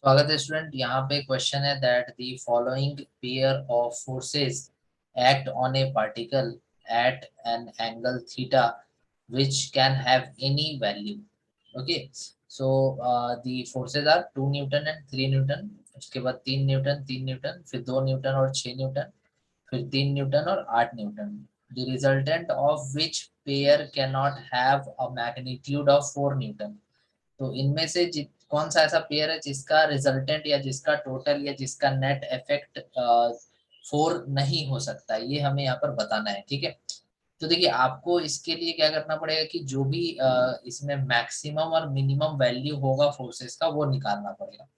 स्वागत है स्टूडेंट। यहाँ पे क्वेश्चन है that the following pair of forces act on A particle at an angle theta which can have any value. Okay, so the forces are 2 Newton and 3 Newton. उसके बाद 3 Newton 3 Newton, फिर 2 Newton और 6 Newton, फिर 3 Newton और 8 Newton. the resultant of which pair cannot have a magnitude of 4 Newton. तो इनमें से कौन सा ऐसा पेयर है जिसका रिजल्टेंट या जिसका टोटल या जिसका नेट इफेक्ट 4 नहीं हो सकता, ये हमें यहाँ पर बताना है। ठीक है, तो देखिए आपको इसके लिए क्या करना पड़ेगा कि जो भी इसमें मैक्सिमम और मिनिमम वैल्यू होगा फोर्सेस का वो निकालना पड़ेगा।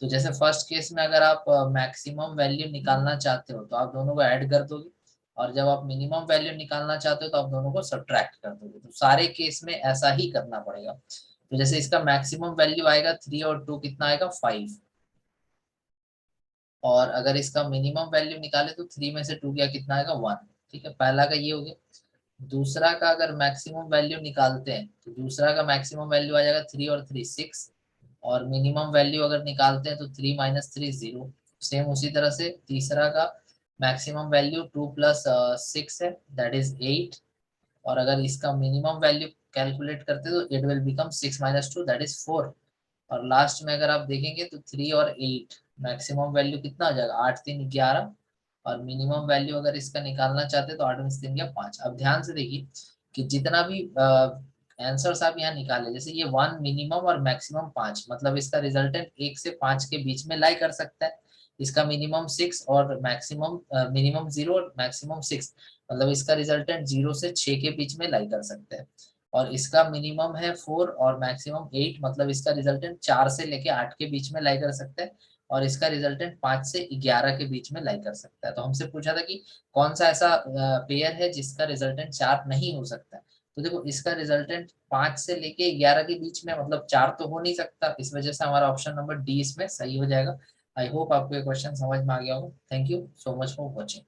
तो जैसे फर्स्ट केस में अगर आप मैक्सिमम वैल्यू निकालना चाहते हो तो आप दोनों को ऐड कर दोगे, और जब आप मिनिमम वैल्यू निकालना चाहते हो तो आप दोनों को सब्ट्रैक्ट कर दोगे। तो सारे केस में ऐसा ही करना पड़ेगा। तो जैसे इसका मैक्सिमम वैल्यू आएगा 3 और 2 कितना आएगा 5, और अगर इसका मिनिमम वैल्यू निकाले तो 3 में से 2 गया कितना आएगा 1। ठीक है, पहला का ये हो गया। दूसरा का अगर मैक्सिमम वैल्यू निकालते हैं तो दूसरा का मैक्सिमम वैल्यू आ जाएगा 3 और 3 6, और मिनिमम वैल्यू अगर निकालते हैं तो 3 माइनस 3 0। सेम उसी तरह से तीसरा का मैक्सिमम वैल्यू 2 प्लस 6 है, दैट इज 8, और अगर इसका मिनिमम वैल्यू कैलकुलेट करते तो it will become 6 minus 2 that is 4। और लास्ट में अगर आप देखेंगे तो 3 और 8 मैक्सिमम वैल्यू कितना आ जाएगा 8 3 11, और मिनिमम वैल्यू अगर इसका निकालना चाहते हैं तो 8 में से 3 गया 5। अब ध्यान से देखिए कि जितना भी आंसर्स आप यहाँ निकाले, जैसे ये 1 मिनिमम और मैक्सिमम 5, मतलब इसका रिजल्टेंट 1 से 5 के बीच में लाई कर सकता है। इसका मिनिमम 6 और मैक्सिमम मिनिमम 0 और मैक्सिमम 6, मतलब इसका रिजल्टेंट 0 से 6 के बीच में लाई कर सकता है। और इसका मिनिमम है 4 और मैक्सिमम 8, मतलब इसका रिजल्टेंट 4 से लेके 8 के बीच में लाई कर सकता है। और इसका रिजल्टेंट 5 से 11 के बीच में लाई कर सकता है। तो हमसे पूछा था कि कौन सा ऐसा पेयर है जिसका रिजल्टेंट 4 नहीं हो सकता। तो देखो इसका रिजल्टेंट 5 से लेके 11 के बीच में, मतलब 4 तो हो नहीं सकता, इस वजह से हमारा ऑप्शन नंबर डी इसमें सही हो जाएगा। आई होप आपको ये क्वेश्चन समझ में आ गया होगा। Thank you so much for watching.